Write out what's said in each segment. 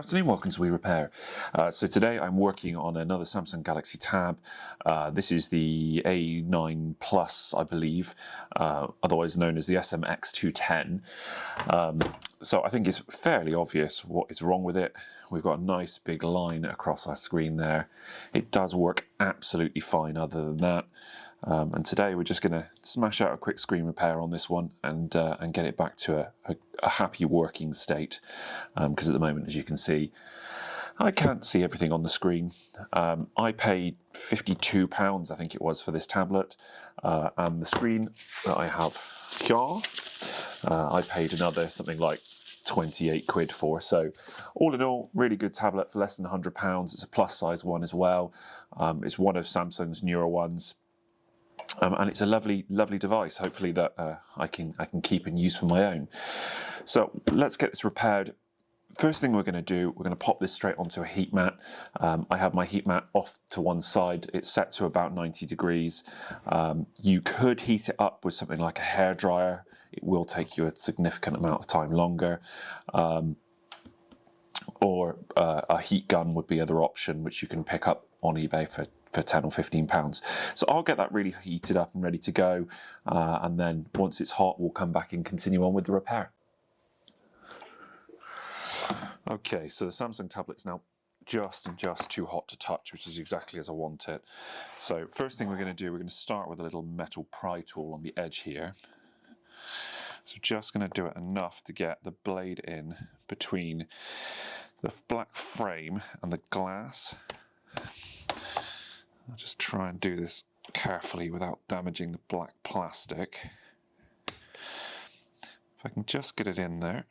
afternoon, welcome to We Repair. So today I'm working on another Samsung Galaxy Tab. This is the A9 Plus, I believe, otherwise known as the SMX210. So I think it's fairly obvious what is wrong with it. We've got a nice big line across our screen there. It does work absolutely fine other than that. And today we're just going to smash out a quick screen repair on this one and get it back to a happy working state. Because at the moment, as you can see, I can't see everything on the screen. I paid £52, I think it was, for this tablet. And the screen that I have here, I paid another something like 28 quid for. So all in all, really good tablet for less than £100. It's a plus size one as well. It's one of Samsung's newer ones. And it's a lovely, lovely device, hopefully that I can keep and use for my own. So let's get this repaired. First thing we're going to do, we're going to pop this straight onto a heat mat. I have my heat mat off to one side. It's set to about 90 degrees. You could heat it up with something like a hairdryer. It will take you a significant amount of time longer. Or a heat gun would be another option, which you can pick up on eBay for 10 or 15 pounds. So I'll get that really heated up and ready to go. And then once it's hot, we'll come back and continue on with the repair. Okay, so the Samsung tablet's now just too hot to touch, which is exactly as I want it. So first thing we're going to do, we're going to start with a little metal pry tool on the edge here. So just going to do it enough to get the blade in between the black frame and the glass. I'll just try and do this carefully without damaging the black plastic. If I can just get it in there.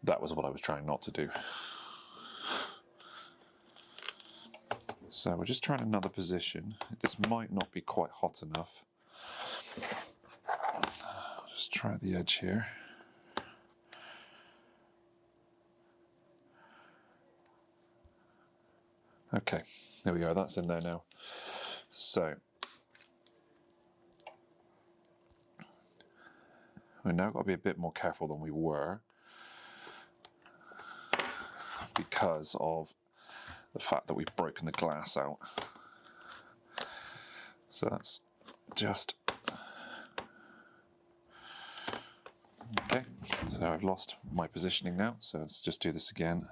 That was what I was trying not to do. So we're just trying another position. This might not be quite hot enough. I'll just try the edge here. Okay, there we go, that's in there now. So, we've now got to be a bit more careful than we were because of the fact that we've broken the glass out. So that's just... Okay, so I've lost my positioning now, so let's just do this again.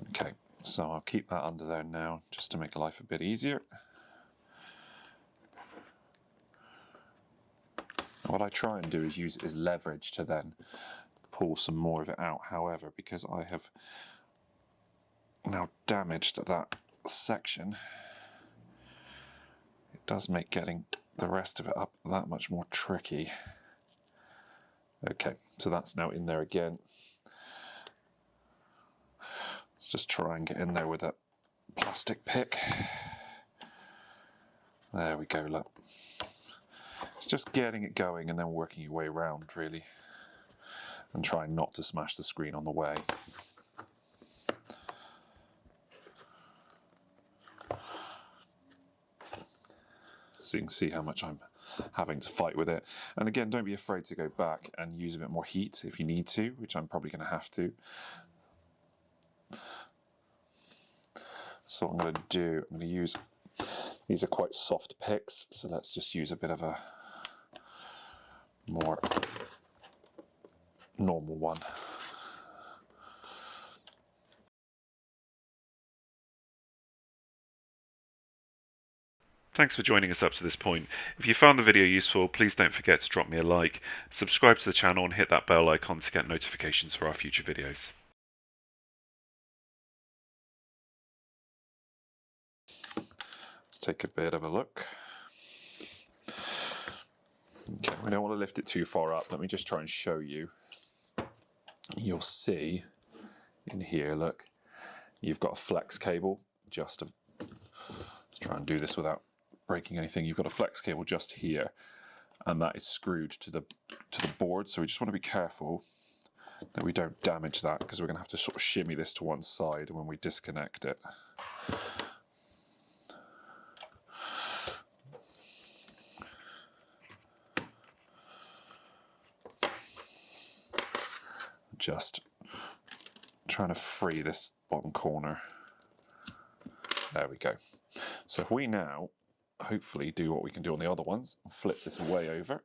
Okay, so I'll keep that under there now just to make life a bit easier. And what I try and do is use it as leverage to then pull some more of it out. However, because I have now damaged that section, it does make getting the rest of it up that much more tricky. Okay, so that's now in there again. Let's just try and get in there with a plastic pick. There we go, look. It's just getting it going and then working your way around, really. And trying not to smash the screen on the way. So you can see how much I'm having to fight with it. And again, don't be afraid to go back and use a bit more heat if you need to, which I'm probably going to have to. So what I'm going to do, I'm going to use, these are quite soft picks, so let's just use a bit of a more normal one. Thanks for joining us up to this point. If you found the video useful, please don't forget to drop me a like, subscribe to the channel and hit that bell icon to get notifications for our future videos. Let's take a bit of a look. Okay, we don't want to lift it too far up. Let me just try and show you. You'll see in here, look, you've got a flex cable just to try and do this without breaking anything. You've got a flex cable just here, and that is screwed to the board, so we just want to be careful that we don't damage that, because we're going to have to sort of shimmy this to one side when we disconnect it. Just trying to free this bottom corner. There we go. So if we now hopefully do what we can do on the other ones, flip this way over,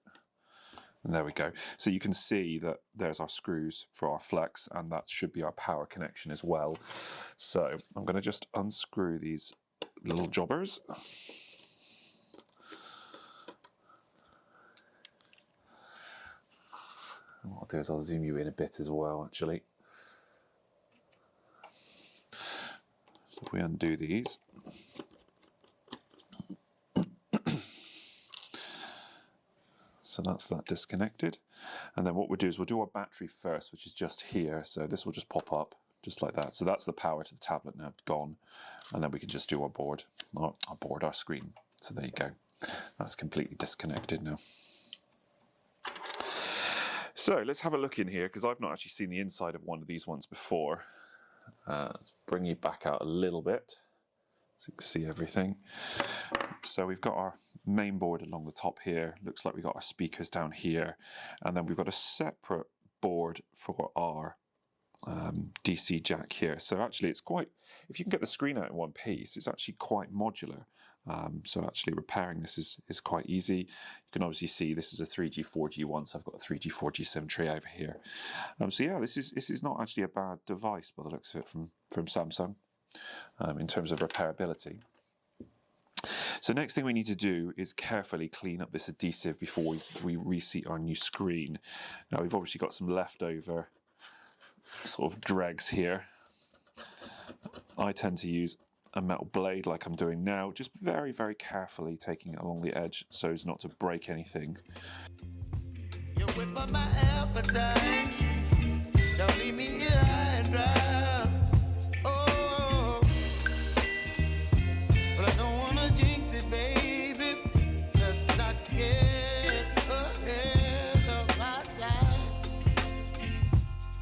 and there we go. So you can see that there's our screws for our flex, and that should be our power connection as well. So I'm going to just unscrew these little jobbers. And what I'll do is I'll zoom you in a bit as well, actually. So if we undo these, so that's that disconnected. And then what we'll do is we'll do our battery first, which is just here. So this will just pop up just like that. So that's the power to the tablet now gone. And then we can just do our board, our screen. So there you go. That's completely disconnected now. So let's have a look in here, because I've not actually seen the inside of one of these ones before. Let's bring you back out a little bit so you can see everything. So we've got our main board along the top here. Looks like we've got our speakers down here. And then we've got a separate board for our DC jack here. So actually it's quite, if you can get the screen out in one piece, it's actually quite modular. So actually repairing this is quite easy. You can obviously see this is a 3G 4G one, so I've got a 3G 4G SIM tray over here. So yeah, this is not actually a bad device by the looks of it from Samsung in terms of repairability. So next thing we need to do is carefully clean up this adhesive before we reseat our new screen. Now we've obviously got some leftover sort of dregs here. I tend to use a metal blade like I'm doing now, just very, very carefully taking it along the edge so as not to break anything. You whip up my appetite. Don't leave me here high and dry. Oh, but I don't wanna jinx it, baby. Let's not get ahead of my time.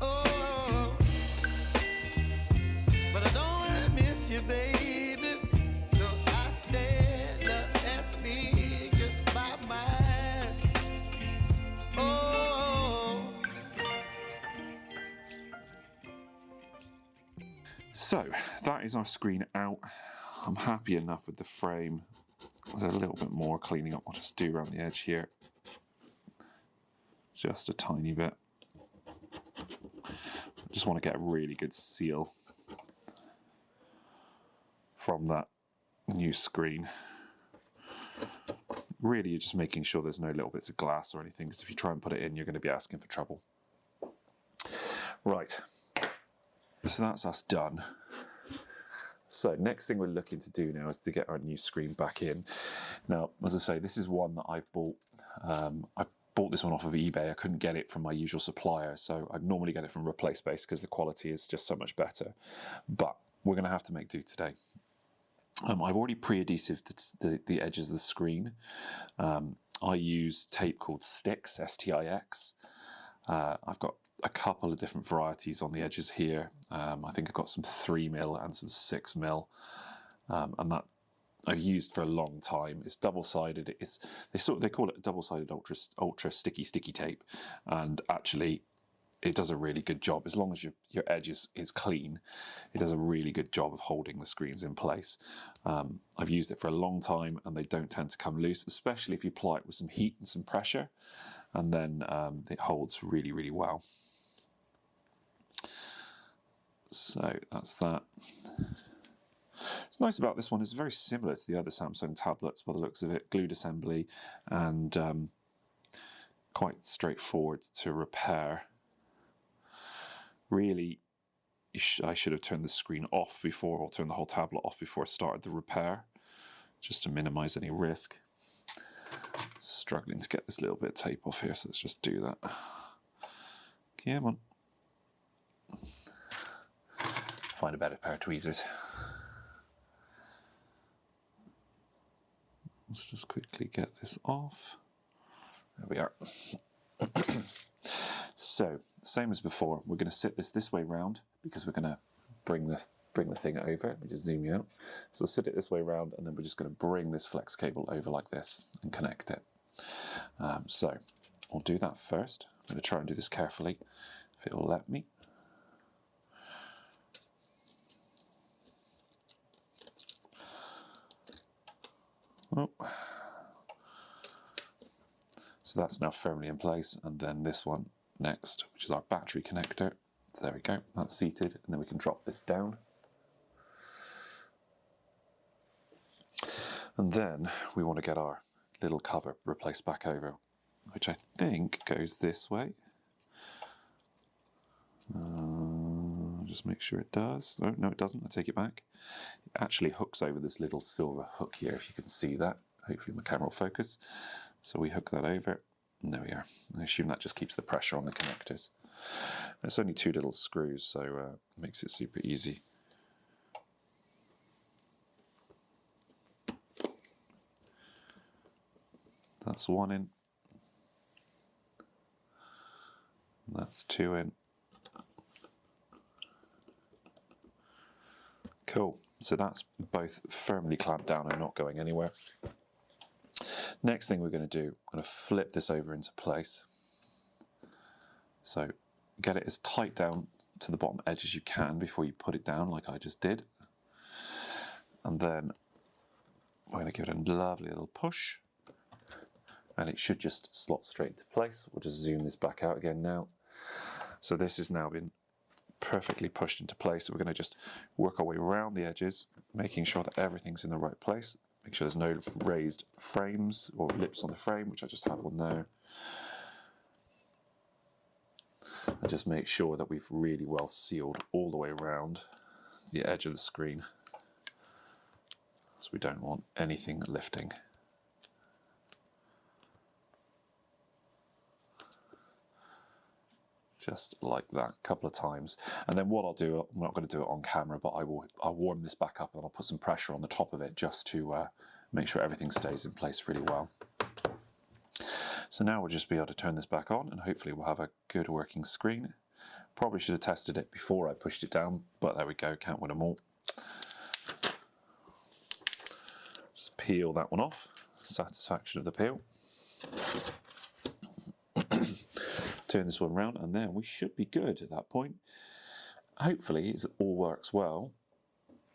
Oh, but I don't wanna miss you, baby. So that is our screen out. I'm happy enough with the frame. There's a little bit more cleaning up I'll just do around the edge here. Just a tiny bit. Just want to get a really good seal from that new screen. Really, you're just making sure there's no little bits of glass or anything, because if you try and put it in, you're going to be asking for trouble. Right. So that's us done. So next thing we're looking to do now is to get our new screen back in. Now, as I say, this is one that I've bought. I bought this one off of eBay. I couldn't get it from my usual supplier, so I'd normally get it from Replace Base because the quality is just so much better. But we're going to have to make do today. I've already pre-adhesived the edges of the screen. I use tape called Stix, S-T-I-X. I've got a couple of different varieties on the edges here. I think I've got some 3mm and some 6mm, and that I've used for a long time. It's double-sided. They call it a double-sided ultra sticky tape, and actually it does a really good job. As long as your edge is clean, it does a really good job of holding the screens in place. I've used it for a long time, and they don't tend to come loose, especially if you apply it with some heat and some pressure, and then it holds really, really well. So that's that. What's nice about this one is very similar to the other Samsung tablets by the looks of it. Glued assembly and quite straightforward to repair. Really, I should have turned the screen off before, or turned the whole tablet off before I started the repair, just to minimize any risk. Struggling to get this little bit of tape off here, so let's just do that. Come on. Find a better pair of tweezers. Let's just quickly get this off. There we are. So, same as before, we're going to sit this way round because we're going to bring the thing over. Let me just zoom you out. So sit it this way round, and then we're just going to bring this flex cable over like this and connect it. So I'll do that first. I'm going to try and do this carefully, if it will let me. Oh. So that's now firmly in place, and then this one next, which is our battery connector. So there we go, that's seated, and then we can drop this down. And then we want to get our little cover replaced back over, which I think goes this way. Just make sure it does. Oh, no, it doesn't. I take it back. It actually hooks over this little silver hook here, if you can see that. Hopefully my camera will focus. So we hook that over, and there we are. I assume that just keeps the pressure on the connectors. It's only 2 little screws, so it makes it super easy. That's 1 in. That's 2 in. Cool. So that's both firmly clamped down and not going anywhere. Next thing we're going to do, I'm going to flip this over into place. So get it as tight down to the bottom edge as you can before you put it down, like I just did. And then we're going to give it a lovely little push. And it should just slot straight into place. We'll just zoom this back out again now. So this has now been perfectly pushed into place. So we're going to just work our way around the edges, making sure that everything's in the right place. Make sure there's no raised frames or lips on the frame, which I just have one there. And just make sure that we've really well sealed all the way around the edge of the screen. So we don't want anything lifting. Just like that, a couple of times. And then what I'll do, I'm not going to do it on camera, but I'll warm this back up and I'll put some pressure on the top of it just to make sure everything stays in place really well. So now we'll just be able to turn this back on, and hopefully we'll have a good working screen. Probably should have tested it before I pushed it down, but there we go, can't win them all. Just peel that one off, satisfaction of the peel. Turn this one round, and then we should be good at that point. Hopefully it all works well.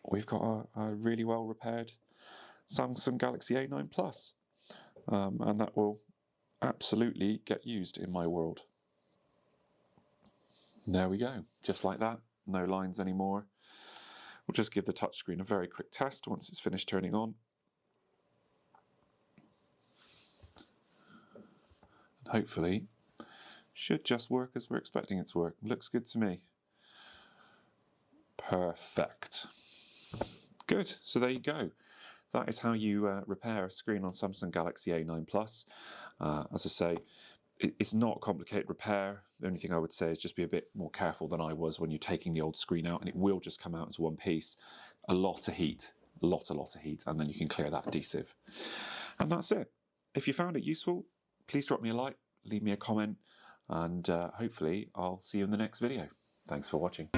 We've got a really well repaired Samsung Galaxy A9 Plus, and that will absolutely get used in my world. There we go, just like that, no lines anymore. We'll just give the touchscreen a very quick test once it's finished turning on. And hopefully should just work as we're expecting it to work. Looks good to me. Perfect. Good, so there you go. That is how you repair a screen on Samsung Galaxy A9 Plus. As I say, it's not a complicated repair. The only thing I would say is just be a bit more careful than I was when you're taking the old screen out, and it will just come out as one piece. A lot of heat, a lot of heat, and then you can clear that adhesive. And that's it. If you found it useful, please drop me a like, leave me a comment, and hopefully I'll see you in the next video. Thanks for watching.